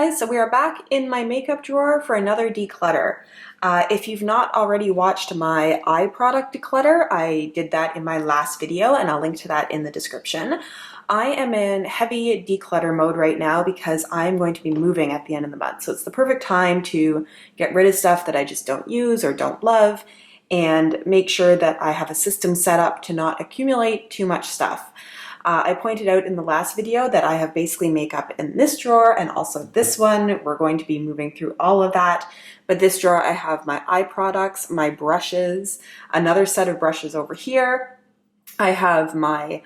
guys, so we are back in my makeup drawer for another declutter. If you've not already watched my eye product declutter, I did that in my last video and I'll link to that in the description. I am in heavy declutter mode right now because I'm going to be moving at the end of the month. So it's the perfect time to get rid of stuff that I just don't use or don't love and make sure that I have a system set up to not accumulate too much stuff. I pointed out in the last video that I have basically makeup in this drawer and also this one. We're going to be moving through all of that. But this drawer, I have my eye products, my brushes, another set of brushes over here. I have my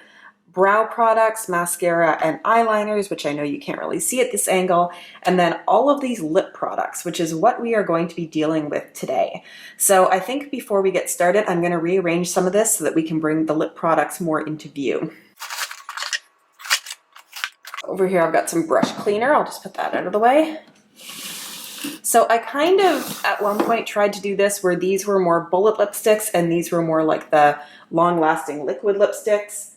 brow products, mascara, and eyeliners, which I know you can't really see at this angle, and then all of these lip products, which is what we are going to be dealing with today. So I think before we get started, I'm going to rearrange some of this so that we can bring the lip products more into view. Over here I've got some brush cleaner. I'll just put that out of the way. So I kind of at one point tried to do this where these were more bullet lipsticks and these were more like the long-lasting liquid lipsticks,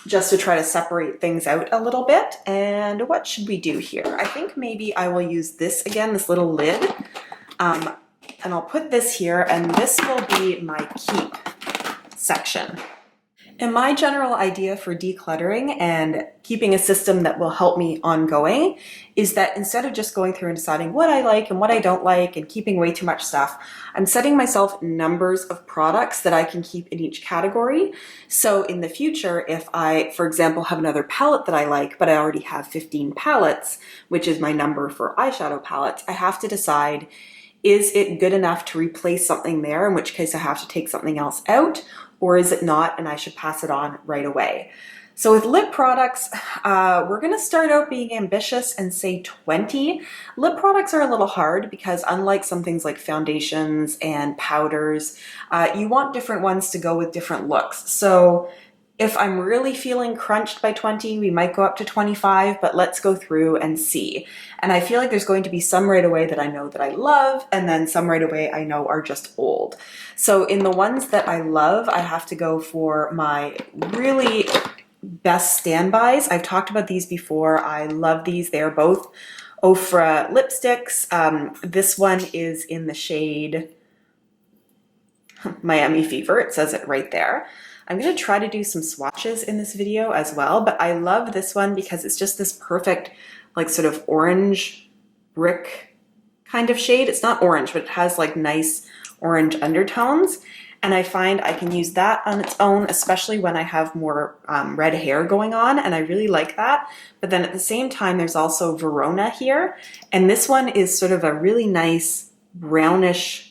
just to try to separate things out a little bit. And what should we do here? I think maybe I will use this again, this little lid, and I'll put this here, and this will be my keep section. And my general idea for decluttering and keeping a system that will help me ongoing is that instead of just going through and deciding what I like and what I don't like and keeping way too much stuff, I'm setting myself numbers of products that I can keep in each category. So in the future, if I, for example, have another palette that I like, but I already have 15 palettes, which is my number for eyeshadow palettes, I have to decide, is it good enough to replace something there, in which case I have to take something else out, or is it not and I should pass it on right away? So with lip products, we're gonna start out being ambitious and say 20. Lip products are a little hard because unlike some things like foundations and powders, you want different ones to go with different looks. So if I'm really feeling crunched by 20, we might go up to 25, but let's go through and see. And I feel like there's going to be some right away that I know that I love, and then some right away I know are just old. So in the ones that I love, I have to go for my really best standbys. I've talked about these before. I love these. They are both Ofra lipsticks. This one is in the shade Miami Fever. It says it right there. I'm going to try to do some swatches in this video as well, but I love this one because it's just this perfect, like sort of orange brick kind of shade. It's not orange, but it has like nice orange undertones. And I find I can use that on its own, especially when I have more red hair going on, and I really like that. But then at the same time, there's also Verona here. And this one is sort of a really nice brownish,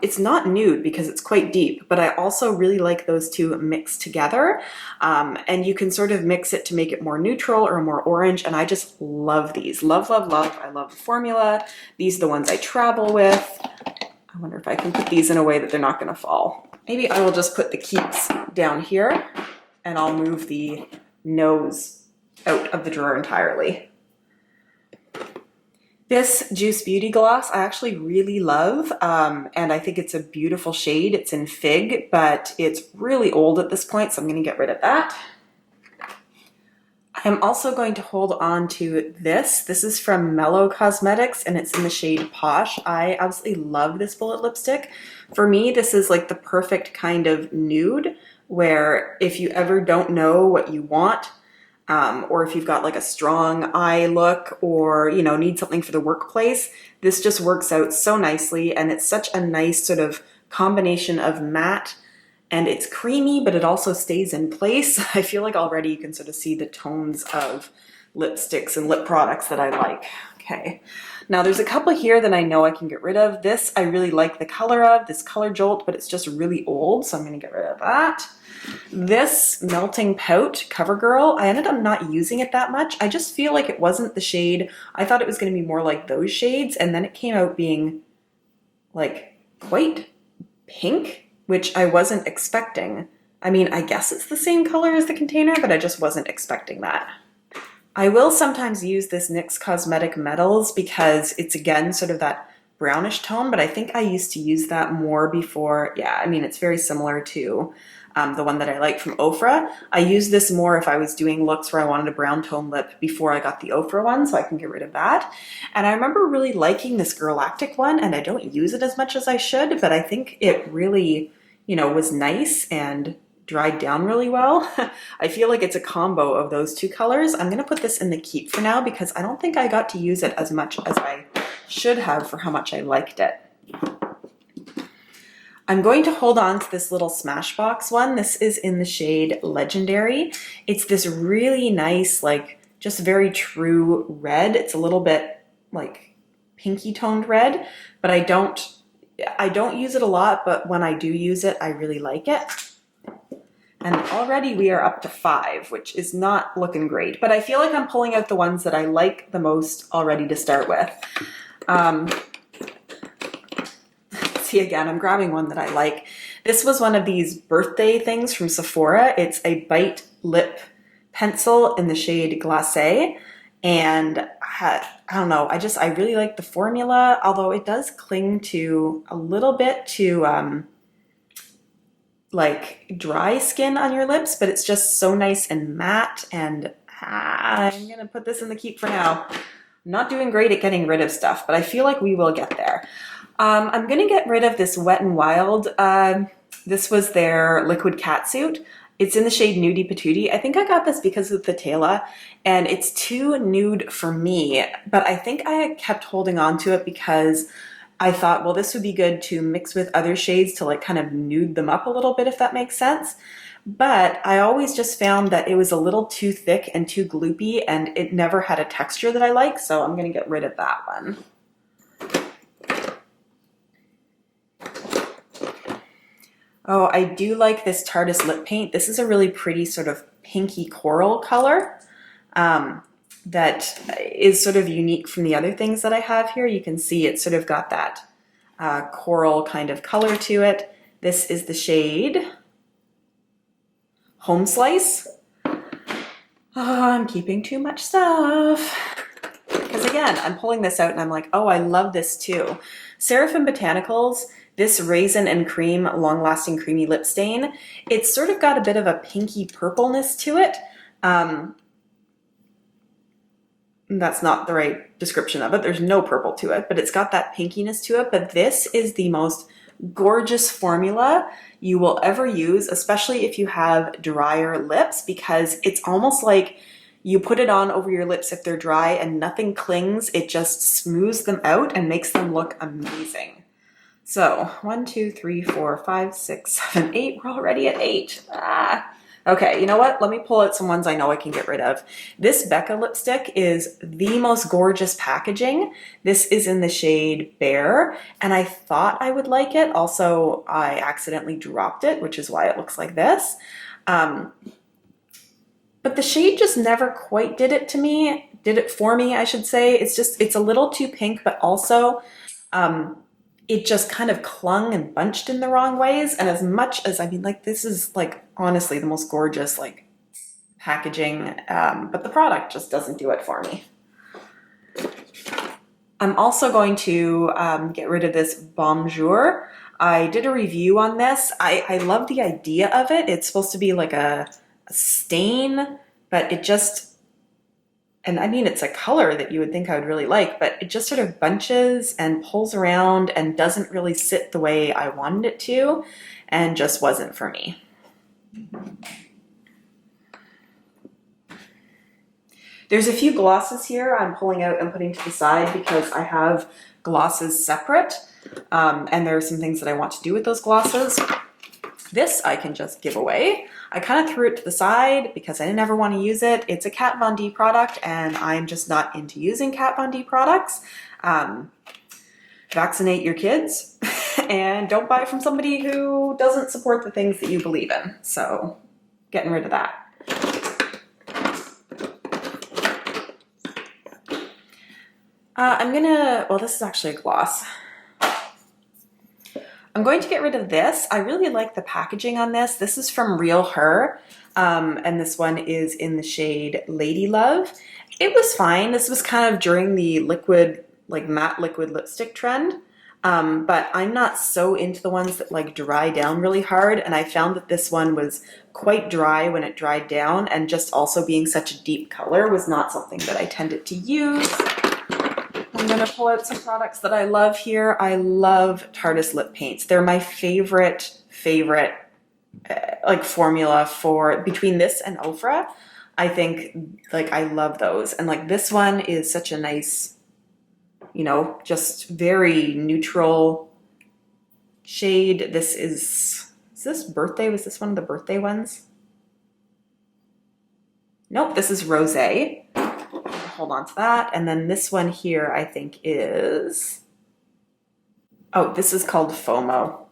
it's not nude because it's quite deep, but I also really like those two mixed together. And you can sort of mix it to make it more neutral or more orange. And I just love these. Love, love, love. I love the formula. These are the ones I travel with. I wonder if I can put these in a way that they're not going to fall. Maybe I will just put the keeps down here and I'll move the nose out of the drawer entirely. This Juice Beauty gloss I actually really love, and I think it's a beautiful shade. It's in Fig, but it's really old at this point, so I'm going to get rid of that. I'm also going to hold on to this. This is from Mellow Cosmetics, and it's in the shade Posh. I absolutely love this bullet lipstick. For me, this is like the perfect kind of nude, where if you ever don't know what you want, or if you've got like a strong eye look or, you know, need something for the workplace, this just works out so nicely. And it's such a nice sort of combination of matte and it's creamy, but it also stays in place. I feel like already you can sort of see the tones of lipsticks and lip products that I like. Okay. Now there's a couple here that I know I can get rid of. This I really like the color of, this Color Jolt, but it's just really old, so I'm going to get rid of that. This Melting Pout CoverGirl, I ended up not using it that much. I just feel like it wasn't the shade. I thought it was going to be more like those shades, and then it came out being like quite pink, which I wasn't expecting. I mean, I guess it's the same color as the container, but I just wasn't expecting that. I will sometimes use this NYX Cosmetic Metals because it's again sort of that brownish tone, but I think I used to use that more before. Yeah, I mean, it's very similar to the one that I like from Ofra. I used this more if I was doing looks where I wanted a brown tone lip before I got the Ofra one, so I can get rid of that. And I remember really liking this Girlactic one, and I don't use it as much as I should, but I think it really, you know, was nice and dried down really well. I feel like it's a combo of those two colors. I'm gonna put this in the keep for now because I don't think I got to use it as much as I should have for how much I liked it. I'm going to hold on to this little Smashbox one. This is in the shade Legendary. It's this really nice, like just very true red. It's a little bit like pinky toned red, but I don't use it a lot, but when I do use it, I really like it. And already we are up to 5, which is not looking great, but I feel like I'm pulling out the ones that I like the most already to start with. See, again, I'm grabbing one that I like. This was one of these birthday things from Sephora. It's a Bite Lip Pencil in the shade Glacé. And I don't know, I really like the formula, although it does cling to a little bit to like dry skin on your lips, but it's just so nice and matte. And I'm gonna put this in the keep for now. I'm not doing great at getting rid of stuff, but I feel like we will get there. I'm gonna get rid of this Wet n Wild. This was their liquid catsuit. It's in the shade Nudie Patootie. I think I got this because of the Tela, and it's too nude for me, but I think I kept holding on to it because I thought, well, this would be good to mix with other shades to like kind of nude them up a little bit, if that makes sense. But I always just found that it was a little too thick and too gloopy, and it never had a texture that I like, so I'm gonna get rid of that one. Oh, I do like this Tarteist lip paint. This is a really pretty sort of pinky coral color that is sort of unique from the other things that I have here. You can see it's sort of got that coral kind of color to it. This is the shade Home Slice. Oh, I'm keeping too much stuff. Because again, I'm pulling this out and I'm like, oh, I love this too. Seraphim Botanicals, this Raisin and Cream Long Lasting Creamy Lip Stain. It's sort of got a bit of a pinky purpleness to it. That's not the right description of it. There's no purple to it, but it's got that pinkiness to it. But this is the most gorgeous formula you will ever use, especially if you have drier lips, because it's almost like you put it on over your lips if they're dry and nothing clings. It just smooths them out and makes them look amazing. So 1, 2, 3, 4, 5, 6, 7, 8. We're already at 8. Okay, you know what? Let me pull out some ones I know I can get rid of. This Becca lipstick is the most gorgeous packaging. This is in the shade Bear, and I thought I would like it. Also, I accidentally dropped it, which is why it looks like this. But the shade just never quite did it for me, I should say. It's a little too pink, but also it just kind of clung and bunched in the wrong ways. And as much as, I mean, like, this is like honestly the most gorgeous like packaging, but the product just doesn't do it for me. I'm also going to get rid of this Bonjour. I did a review on this. I love the idea of it. It's supposed to be like a stain, but it just, and I mean, it's a color that you would think I would really like, but it just sort of bunches and pulls around and doesn't really sit the way I wanted it to, and just wasn't for me. There's a few glosses here I'm pulling out and putting to the side because I have glosses separate, and there are some things that I want to do with those glosses. This I can just give away. I kind of threw it to the side because I didn't ever want to use it. It's a Kat Von D product, and I'm just not into using Kat Von D products. Vaccinate your kids and don't buy from somebody who doesn't support the things that you believe in. So getting rid of that. Well, this is actually a gloss. I'm going to get rid of this. I really like the packaging on this. This is from Real Her, and this one is in the shade Lady Love. It was fine. This was kind of during the liquid, like matte liquid lipstick trend. But I'm not so into the ones that like dry down really hard. And I found that this one was quite dry when it dried down, and just also being such a deep color was not something that I tended to use. I'm gonna pull out some products that I love here. I love Tarte's lip paints. They're my favorite like formula for between this and Ofra. I think like I love those. And like this one is such a nice, you know, just very neutral shade. This is this birthday? Was this one of the birthday ones? Nope, this is Rosé. Hold on to that. And then this one here, I think is, oh, this is called FOMO.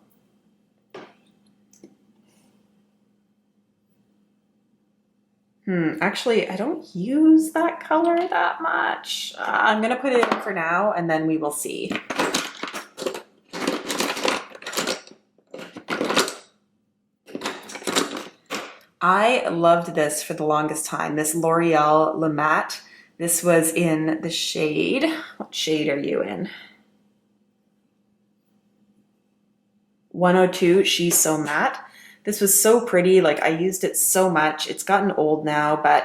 Actually, I don't use that color that much. I'm gonna put it in for now, and then we will see. I loved this for the longest time, this L'Oreal Le Matte. This was in the shade, what shade are you in? 102, She's So Matte. This was so pretty, like I used it so much. It's gotten old now, but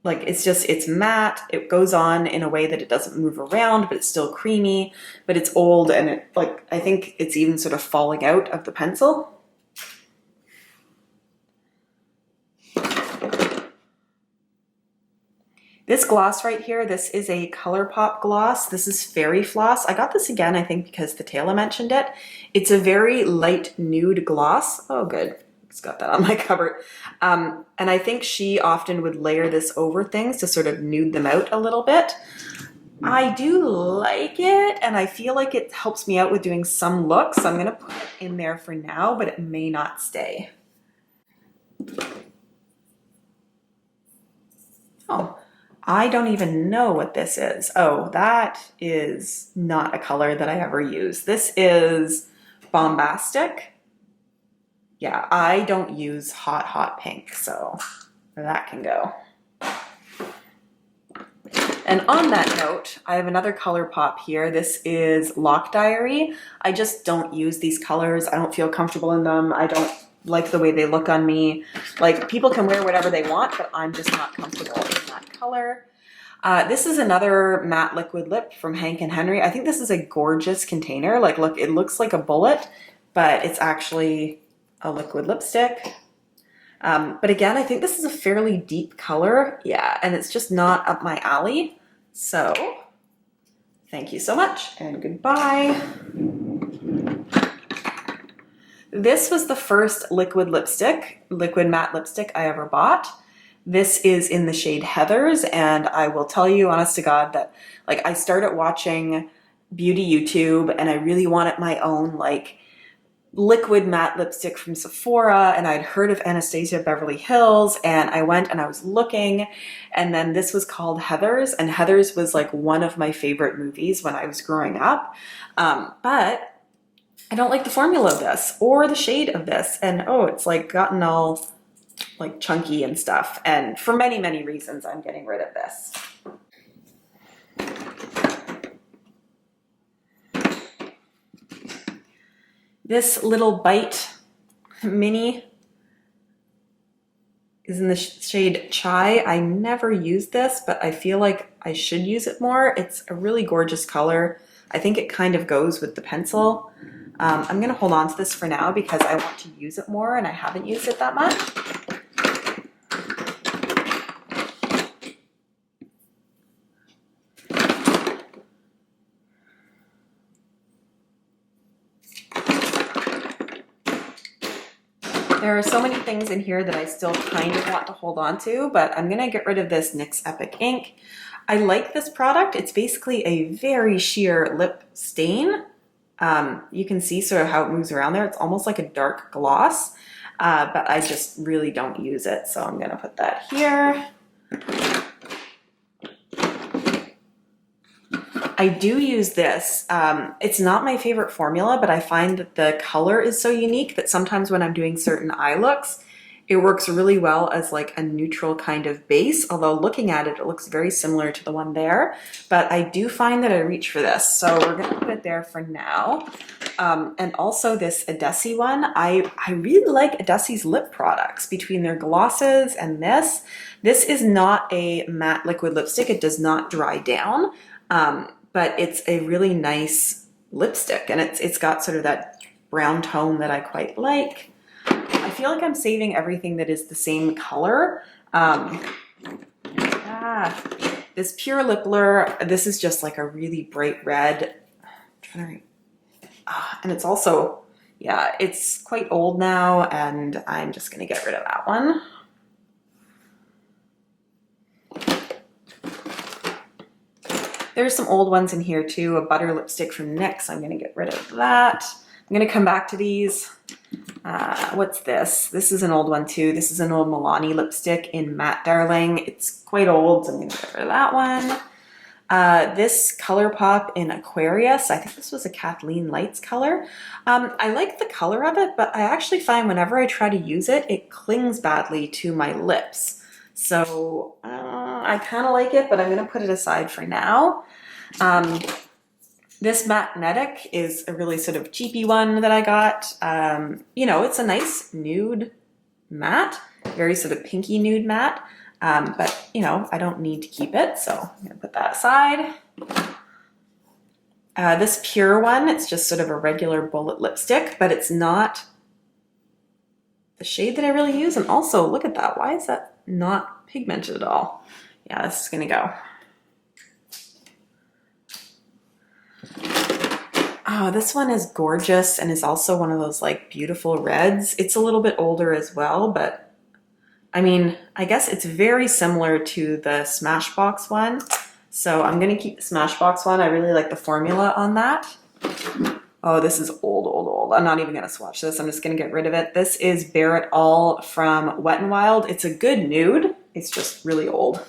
like it's matte. It goes on in a way that it doesn't move around, but it's still creamy, but it's old, and it like, I think it's even sort of falling out of the pencil. This gloss right here, this is a ColourPop gloss. This is Fairy Floss. I got this again, I think, because Tatela mentioned it. It's a very light nude gloss. Oh, good. It's got that on my cupboard. And I think she often would layer this over things to sort of nude them out a little bit. I do like it, and I feel like it helps me out with doing some looks. So I'm gonna put it in there for now, but it may not stay. Oh. I don't even know what this is. Oh, that is not a color that I ever use. This is Bombastic. Yeah, I don't use hot pink, so that can go. And on that note, I have another ColourPop here. This is Lock Diary. I just don't use these colors. I don't feel comfortable in them. I don't like the way they look on me. Like, people can wear whatever they want, but I'm just not comfortable in that color. This is another matte liquid lip from Hank and Henry. I think this is a gorgeous container. Like, look, it looks like a bullet, but it's actually a liquid lipstick. But again, I think this is a fairly deep color. Yeah, and it's just not up my alley. So, thank you so much, and goodbye. This was the first liquid matte lipstick I ever bought. This is in the shade Heathers, and I will tell you, honest to God, that like I started watching beauty YouTube, and I really wanted my own like liquid matte lipstick from Sephora, and I'd heard of Anastasia Beverly Hills, and I went and I was looking, and then this was called Heathers, and Heathers was like one of my favorite movies when I was growing up, but I don't like the formula of this or the shade of this, and oh, it's like gotten all like chunky and stuff, and for many, many reasons I'm getting rid of this. This little Bite mini is in the shade Chai. I never used this, but I feel like I should use it more. It's a really gorgeous color. I think it kind of goes with the pencil. I'm gonna hold on to this for now because I want to use it more, and I haven't used it that much. There are so many things in here that I still kind of want to hold on to, but I'm gonna get rid of this NYX Epic ink. I like this product. It's basically a very sheer lip stain. You can see sort of how it moves around there. It's almost like a dark gloss, but I just really don't use it. So I'm gonna put that here. I do use this. It's not my favorite formula, but I find that the color is so unique that sometimes when I'm doing certain eye looks, It works really well as like a neutral kind of base, although looking at it, it looks very similar to the one there. But I do find that I reach for this, so we're gonna put it there for now. And also this Adesi one, I really like Adesi's lip products. Between their glosses and this is not a matte liquid lipstick. It does not dry down, but it's a really nice lipstick, and it's got sort of that brown tone that I quite like. I feel like I'm saving everything that is the same color. This Pure Lip Blur, this is just like a really bright red. And it's also, yeah, it's quite old now, and I'm just gonna get rid of that one. There's some old ones in here too, a butter lipstick from NYX. I'm gonna get rid of that. I'm gonna come back to these. What's this? This is an old one too. This is an old Milani lipstick in Matte Darling. It's quite old, so I'm gonna get rid of that one. This ColourPop in Aquarius, I think this was a Kathleen Lights color. I like the color of it, but I actually find whenever I try to use it, it clings badly to my lips. So I kind of like it, but I'm gonna put it aside for now. This Magnetic is a really sort of cheapy one that I got. You know, it's a nice nude matte, very sort of pinky nude matte. But you know, I don't need to keep it, so I'm gonna put that aside. This Pure one, it's just sort of a regular bullet lipstick, but it's not the shade that I really use. And also, look at that, why is that not pigmented at all? Yeah, this is gonna go. Oh, this one is gorgeous and is also one of those like beautiful reds. It's a little bit older as well, but I mean, I guess it's very similar to the Smashbox one. So I'm gonna keep the Smashbox one. I really like the formula on that. Oh, this is old, old, old. I'm not even gonna swatch this. I'm just gonna get rid of it. This is Bare It All from Wet n Wild. It's a good nude. It's just really old.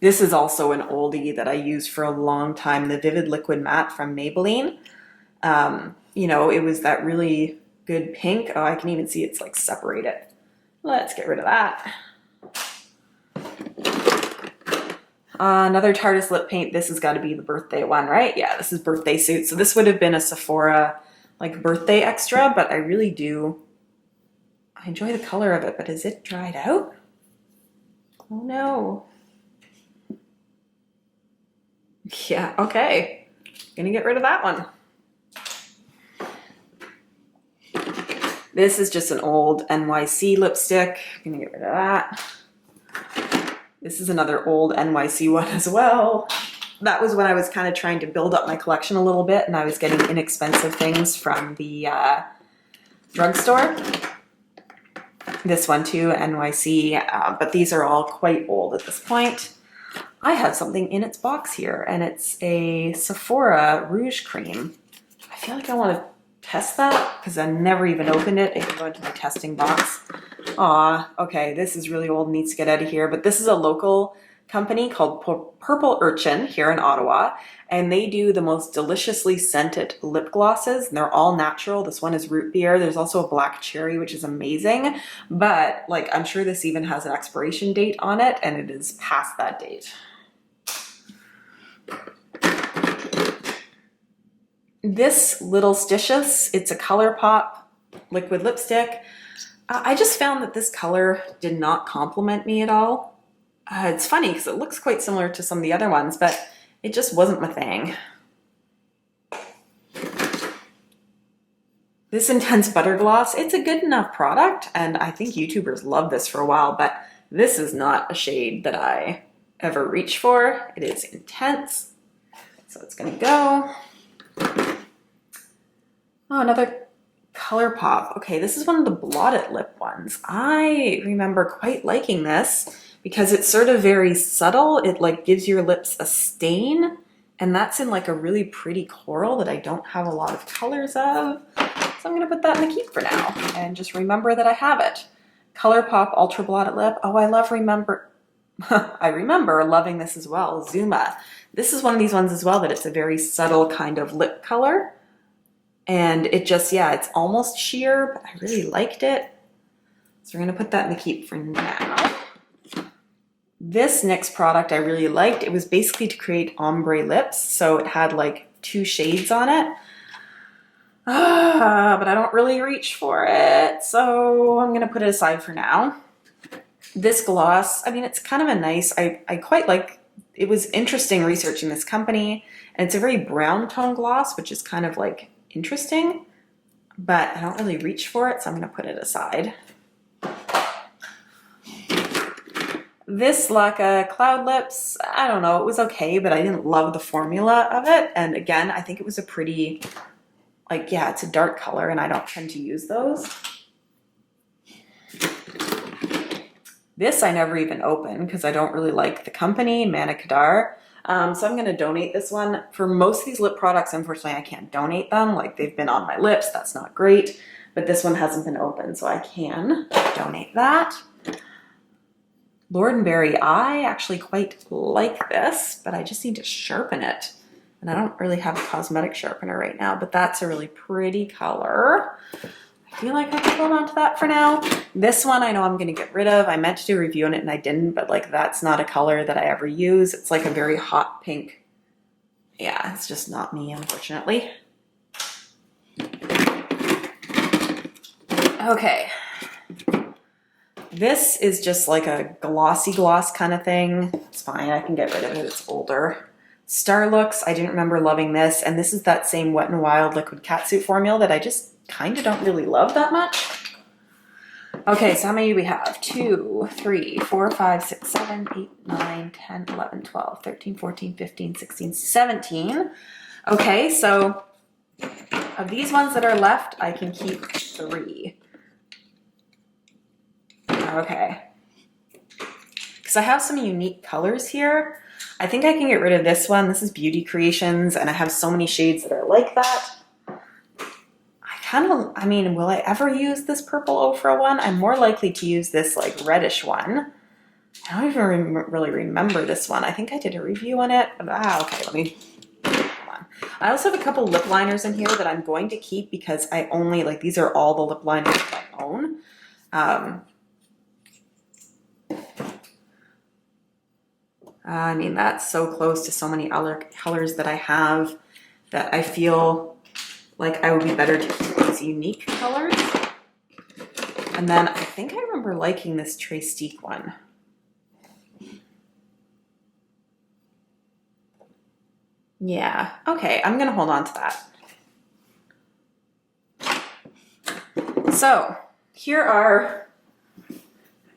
This is also an oldie that I used for a long time, the Vivid Liquid Matte from Maybelline. You know, it was that really good pink. Oh, I can even see it's like separated. Let's get rid of that. Another Tarte lip paint. This has got to be the birthday one, right? Yeah, this is Birthday Suit. So this would have been a Sephora like birthday extra, but I really do. I enjoy the color of it, but is it dried out? Oh no. Yeah, okay. Gonna get rid of that one. This is just an old NYC lipstick. Gonna get rid of that. This is another old NYC one as well. That was when I was kind of trying to build up my collection a little bit and I was getting inexpensive things from the drugstore. This one too, NYC, but these are all quite old at this point. I have something in its box here, and it's a Sephora Rouge Cream. I feel like I want to test that because I never even opened it. It can go into my testing box. Aw, okay, this is really old, needs to get out of here, but this is a local company called Purple Urchin here in Ottawa, and they do the most deliciously scented lip glosses, and they're all natural. This one is root beer. There's also a black cherry, which is amazing, but like I'm sure this even has an expiration date on it, and it is past that date. This Little Stitious, it's a ColourPop liquid lipstick. I just found that this color did not compliment me at all. It's funny because it looks quite similar to some of the other ones, but it just wasn't my thing. This Intense Butter Gloss, it's a good enough product, and I think YouTubers love this for a while, but this is not a shade that I ever reach for. It is intense, so it's gonna go. Oh, another ColourPop. Okay, this is one of the blotted lip ones. I remember quite liking this because it's sort of very subtle. It like gives your lips a stain, and that's in like a really pretty coral that I don't have a lot of colors of. So I'm gonna put that in the keep for now and just remember that I have it. ColourPop Ultra Blotted Lip. Oh, I remember loving this as well, Zuma. This is one of these ones as well that it's a very subtle kind of lip color. And it just, yeah, it's almost sheer, but I really liked it. So we're gonna put that in the keep for now. This next product I really liked. It was basically to create ombre lips. So it had like 2 shades on it. But I don't really reach for it. So I'm gonna put it aside for now. This gloss, I mean, it's kind of a nice, I quite like, it was interesting researching this company. And it's a very brown tone gloss, which is kind of like interesting. But I don't really reach for it, so I'm gonna put it aside. This Laka Cloud Lips, I don't know, it was okay, but I didn't love the formula of it. And again, I think it was a pretty, like, yeah, it's a dark color and I don't tend to use those. This I never even opened because I don't really like the company, Manicadar. So I'm gonna donate this one. For most of these lip products, unfortunately, I can't donate them. Like, they've been on my lips, that's not great. But this one hasn't been opened, so I can donate that. Lord & Berry, I actually quite like this, but I just need to sharpen it. And I don't really have a cosmetic sharpener right now, but that's a really pretty color. I feel like I can hold on to that for now. This one I know I'm gonna get rid of. I meant to do a review on it and I didn't, but like that's not a color that I ever use. It's like a very hot pink. Yeah, it's just not me, unfortunately. Okay. This is just like a glossy gloss kind of thing. It's fine, I can get rid of it, it's older. Starlooks, I didn't remember loving this, and this is that same Wet n Wild liquid catsuit formula that I just kind of don't really love that much. Okay, so how many do we have? 2, 3, 4, 5, 6, 7, 8, 9, 10, 11, 12, 13, 14, 15, 16, 17. Okay, so of these ones that are left, I can keep 3. Okay, because I have some unique colors here. I think I can get rid of this one. This is Beauty Creations, and I have so many shades that are like that. I mean, will I ever use this purple Ofra one? I'm more likely to use this like reddish one. I don't even really remember this one. I think I did a review on it. Okay, let me, come on. I also have a couple lip liners in here that I'm going to keep because I only, like, these are all the lip liners that I own. I mean, that's so close to so many other colors that I have that I feel like I would be better to keep these unique colors. And then I think I remember liking this Trestique one. Yeah, okay, I'm gonna hold on to that. So here are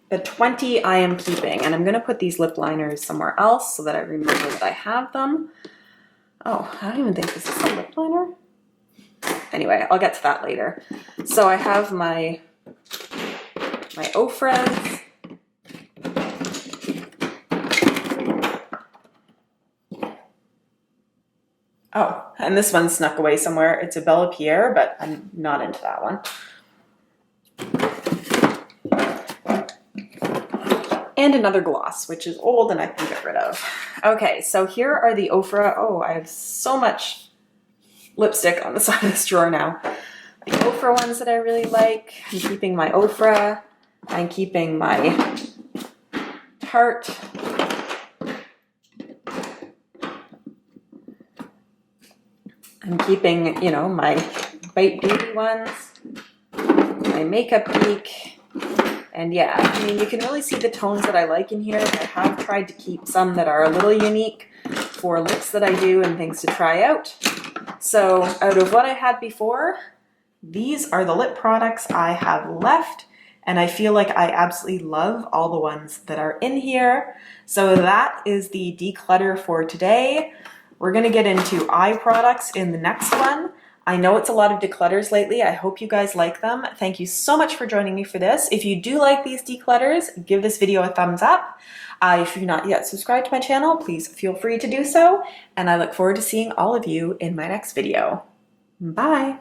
the 20 I am keeping, and I'm gonna put these lip liners somewhere else so that I remember that I have them. Oh, I don't even think this is a lip liner. Anyway, I'll get to that later. So I have my Ofras. Oh, and this one snuck away somewhere. It's a Bella Pierre, but I'm not into that one. And another gloss, which is old and I can get rid of. Okay, so here are the Ofra. Oh, I have so much lipstick on the side of this drawer now. The Ofra ones that I really like. I'm keeping my Ofra. I'm keeping my Tarte. I'm keeping, you know, my Bite Beauty ones, my Makeup Geek, and yeah, I mean, you can really see the tones that I like in here. I have tried to keep some that are a little unique for lips that I do and things to try out. So out of what I had before, these are the lip products I have left, and I feel like I absolutely love all the ones that are in here. So that is the declutter for today. We're gonna get into eye products in the next one. I know it's a lot of declutters lately. I hope you guys like them. Thank you so much for joining me for this. If you do like these declutters, give this video a thumbs up. If you've not yet subscribed to my channel, please feel free to do so. And I look forward to seeing all of you in my next video. Bye.